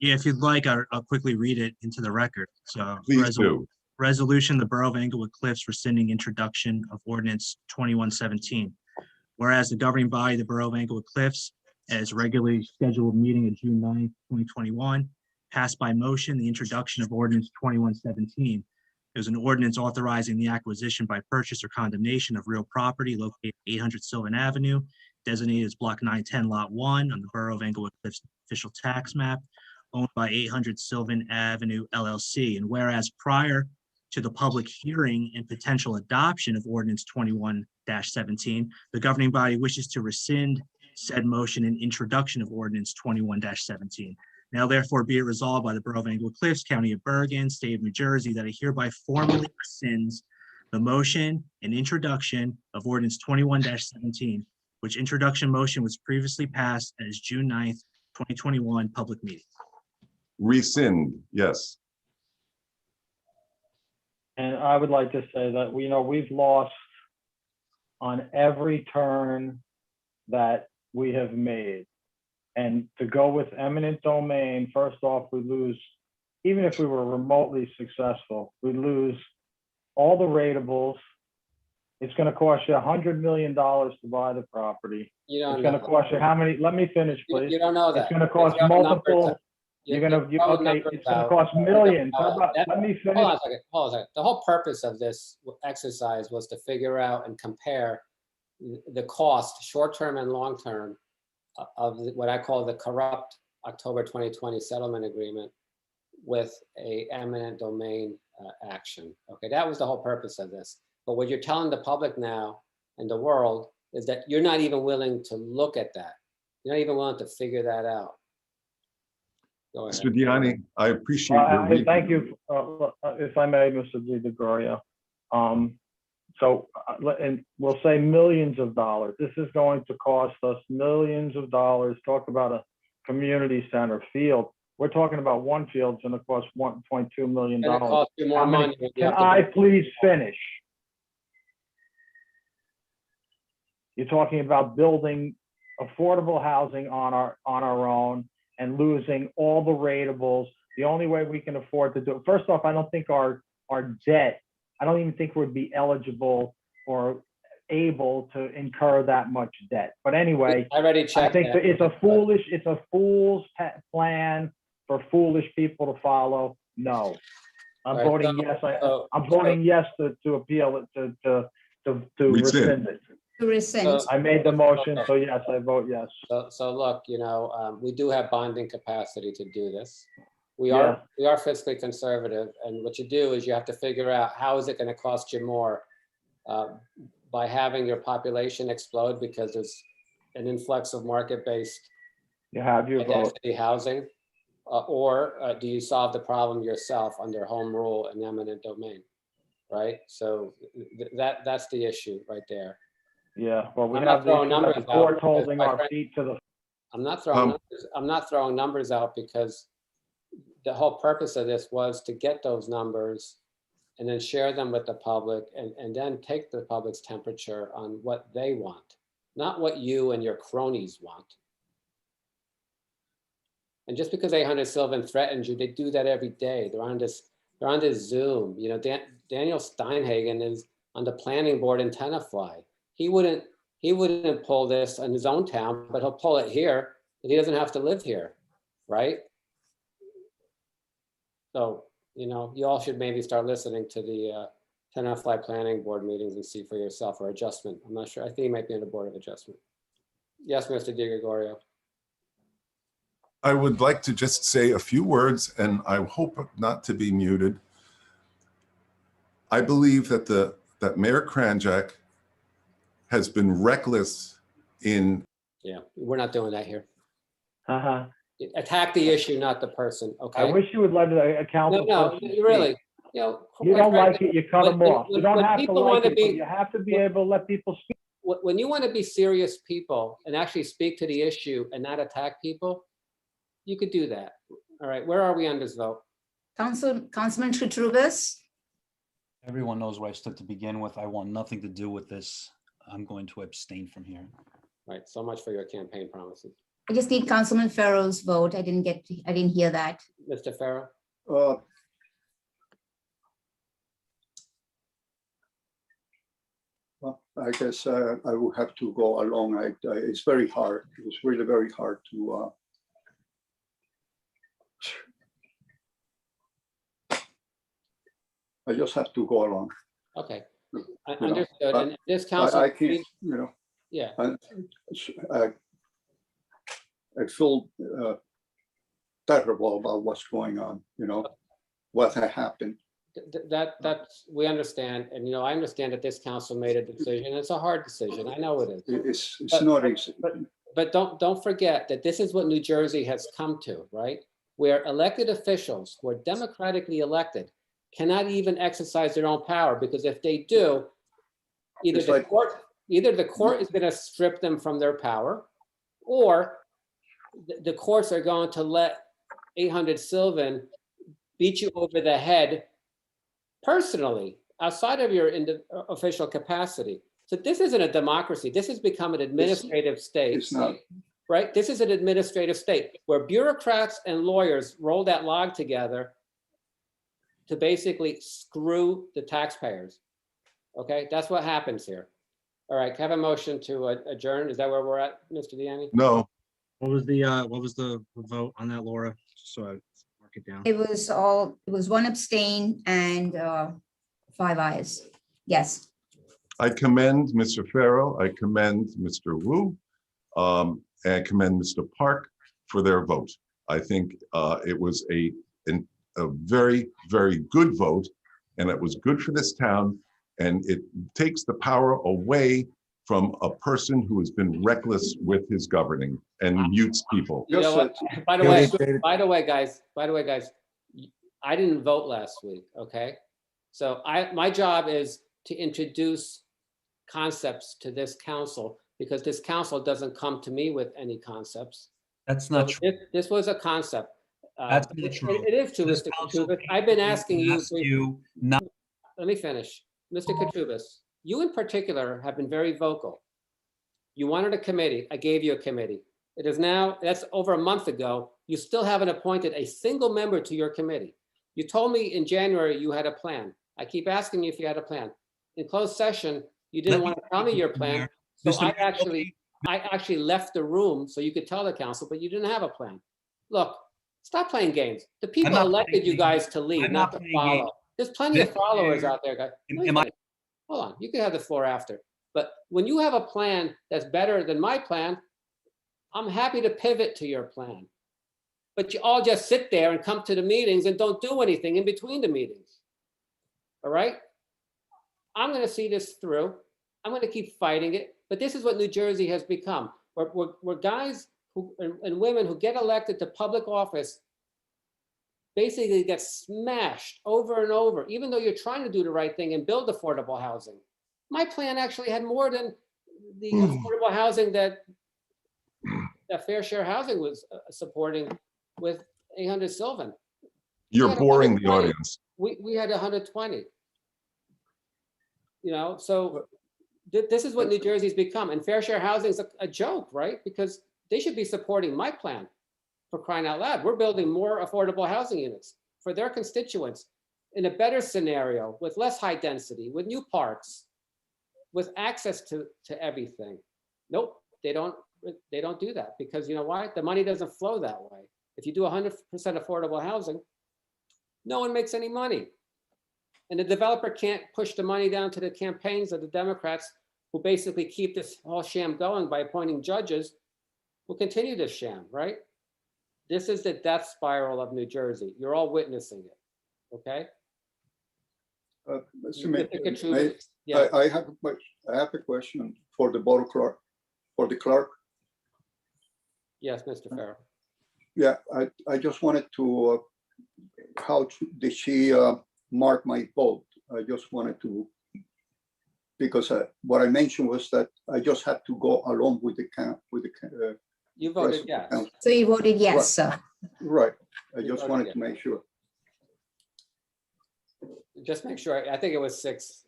Yeah, if you'd like, I'll quickly read it into the record. So Please do. resolution, the Borough of Englewood Cliffs rescinding introduction of ordinance 2117. Whereas the governing body, the Borough of Englewood Cliffs, as regularly scheduled meeting of June 9th, 2021, passed by motion the introduction of ordinance 2117. It was an ordinance authorizing the acquisition by purchase or condemnation of real property located at 800 Sylvan Avenue, designated as Block 910, Lot 1 on the Borough of Englewood Cliffs official tax map, owned by 800 Sylvan Avenue LLC. And whereas prior to the public hearing and potential adoption of ordinance 21-17, the governing body wishes to rescind said motion and introduction of ordinance 21-17. Now therefore be it resolved by the Borough of Englewood Cliffs, County of Bergen, State of New Jersey, that it hereby formally rescinds the motion and introduction of ordinance 21-17, which introduction motion was previously passed as June 9th, 2021 public meeting. Rescind, yes. And I would like to say that, we've lost on every turn that we have made. And to go with eminent domain, first off, we lose, even if we were remotely successful, we lose all the ratables. It's gonna cost you $100 million to buy the property. You don't It's gonna know. cost you how many, let me finish, please. You don't know that. It's gonna cost You have numbers multiple, that- you're you gonna, throw okay, numbers it's gonna out. cost millions. How about, That- let me Hold finish. on a second, hold on a second. The whole purpose of this exercise was to figure out and compare the cost, short-term and long-term, of what I call the corrupt October 2020 settlement agreement with a eminent domain action. Okay, that was the whole purpose of this. But what you're telling the public now and the world is that you're not even willing to look at that. You're not even willing to figure that out. Go ahead. Mr. Diani, I appreciate your reading. Thank you, if I may, Mr. Di Gregorio. And we'll say millions of dollars. This is going to cost us millions of dollars. Talk about a community center field. We're talking about one field's gonna cost $1.2 million. And it costs you more money. when you Can have to I do- please finish? You're talking about building affordable housing on our own and losing all the ratables. The only way we can afford to do it, first off, I don't think our debt, I don't even think we'd be eligible or able to incur that much debt. But anyway, I already I checked think that. that it's a fool's plan for foolish people to follow. No. I'm Right, voting so- yes. so- I'm voting yes to appeal it, to rescind it. To rescind. I made the motion, so yes, I vote yes. So look, we do have bonding capacity to do this. We Yeah. are fiscally conservative, and what you do is you have to figure out how is it going to cost you more by having your population explode because there's an influx of market-based You have your vote. density housing, or do you solve the problem yourself under home rule and eminent domain, right? So that's the issue right there. Yeah, well, we I'm not have the throwing issue that numbers the out court's because, holding my our friend- feet to the, I'm not throwing numbers out because the whole purpose of this was to get those numbers and then share them with the public and then take the public's temperature on what they want, not what you and your cronies want. And just because 800 Sylvan threatens you, they do that every day. They're on this Zoom. Daniel Steinhagen is on the planning board in Tenafly. He wouldn't pull this in his own town, but he'll pull it here, and he doesn't have to live here, right? So, you all should maybe start listening to the Tenafly planning board meetings and see for yourself, or adjustment. I'm not sure. I think he might be on the board of adjustment. Yes, Mr. Di Gregorio. I would like to just say a few words, and I hope not to be muted. I believe that the that Mayor Kranjak has been reckless in, Yeah, we're not doing that here. Uh-huh. Attack the issue, not the person, I okay? wish you would let a council No, person you really, speak. you know. You don't like it, you cut when- them off. You when- don't when have to people like wanna it, but be- you have to be able to let people speak. When you want to be serious people and actually speak to the issue and not attack people, you could do that. All right, where are we on this vote? Councilman Kutrubis, Everyone knows where I stood to begin with. I want nothing to do with this. I'm going to abstain from here. Right, so much for your campaign promises. I just need Councilman Farrell's vote. I didn't hear that. Mr. Farrow? Well, I guess I will have to go along. It's very hard. It's really very hard to. I just have to go along. Okay, I You know, understood. And this council, I can't, you know, yeah, I feel terrible about what's going on, you know, what had happened. that's, we understand. And, you know, I understand that this council made a decision. It's a hard decision. I know it is. It's But- not easy. But don't forget that this is what New Jersey has come to, right? Where elected officials who are democratically elected cannot even exercise their own power, because if they do, either It's the like- court is going to strip them from their power, or the courts are going to let 800 Sylvan beat you over the head personally, outside of your official capacity. So this isn't a democracy. This has become an administrative state. It's not. Right? This is an administrative state where bureaucrats and lawyers roll that log together to basically screw the taxpayers. Okay, that's what happens here. All right, can I have a motion to adjourn? Is that where we're at, Mr. Deanne? no, What was the vote on that, Laura? Just so I mark it down. It was one abstain and 5 ayes. Yes. I commend Mr. Farrow, I commend Mr. Wu, and I commend Mr. Park for their vote. I think it was a very, very good vote, and it was good for this town, and it takes the power away from a person who has been reckless with his governing and mutes people. You know what? Just By the way, guys, I didn't vote last week, okay? So my job is to introduce concepts to this council, because this council doesn't come to me with any concepts. That's So not true. this was a concept. That's not true. It is true, This Mr. council Katrubis. I've been asking you. asked you not. Let me finish. Mr. Katrubis, you in particular have been very vocal. You wanted a committee. I gave you a committee. It is now, that's over a month ago. You still haven't appointed a single member to your committee. You told me in January you had a plan. I keep asking you if you had a plan. In closed session, you didn't want to tell me your plan. So Mr. I Mayor, actually left the room so you could tell the council, but you didn't have a plan. Look, stop playing games. The people not elected playing you guys to lead, I'm not not to playing follow. games. There's plenty of Mr. followers Mayor, out there, guys. am I- Hold on, you can have the floor after. But when you have a plan that's better than my plan, I'm happy to pivot to your plan. But you all just sit there and come to the meetings and don't do anything in between the meetings. All right? I'm gonna see this through. I'm gonna keep fighting it, but this is what New Jersey has become. We're guys who and women who get elected to public office basically get smashed over and over, even though you're trying to do the right thing and build affordable housing. My plan actually had more than the affordable housing that Fair Share Housing was supporting with 800 Sylvan. You're Yeah, boring the 120. audience. We had 120. You know, so this is what New Jersey's become. And Fair Share Housing is a joke, right? Because they should be supporting my plan, for crying out loud. We're building more affordable housing units for their constituents in a better scenario, with less high density, with new parks, with access to everything. Nope, they don't do that, because you know why? The money doesn't flow that way. If you do 100% affordable housing, no one makes any money. And the developer can't push the money down to the campaigns of the Democrats, who basically keep this whole sham going by appointing judges who continue this sham, right? This is the death spiral of New Jersey. You're all witnessing it, okay? Mr. Mayor, Mr. Katrubis, Yeah, I have a question for the borough clerk, for the clerk. yes, Mr. Farrell. Yeah, I just wanted to, did she mark my vote? I just wanted to, because what I mentioned was that I just had to go along with the count, You rest voted of the yes. council. So you voted Right. yes, sir. Right, I You just voted wanted yes. to make sure. Just make sure, I think it was six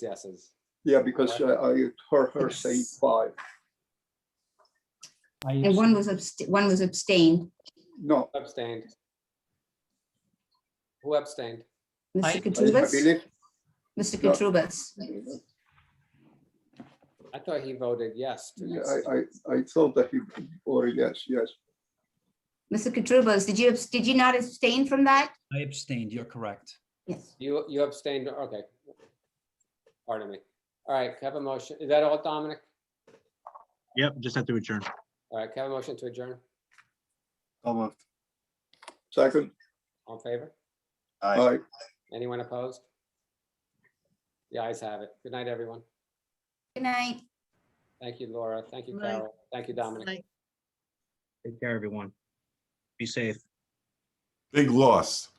yeses. Yeah, because I heard her say 5. And one was abstained. No, Abstained. Who abstained? Mr. I Katrubis? believe, Mr. no. Katrubis? I thought he voted yes. to yeah, this. I thought that he, or yes. Mr. Katrubis, did you not abstain from that? I abstained. You're correct. Yes. You abstained, okay. Pardon me. All right, can I have a motion? Is that all, Dominic? Yep, just have to adjourn. All right, can I have a motion to adjourn? Almost. Second, All in favor? aye. Anyone opposed? The ayes have it. Good night, everyone. Good night. Thank you, Laura. Thank you, Good night. Carol. Thank you, Dominic. Like, Take care, everyone. Be safe. Big loss.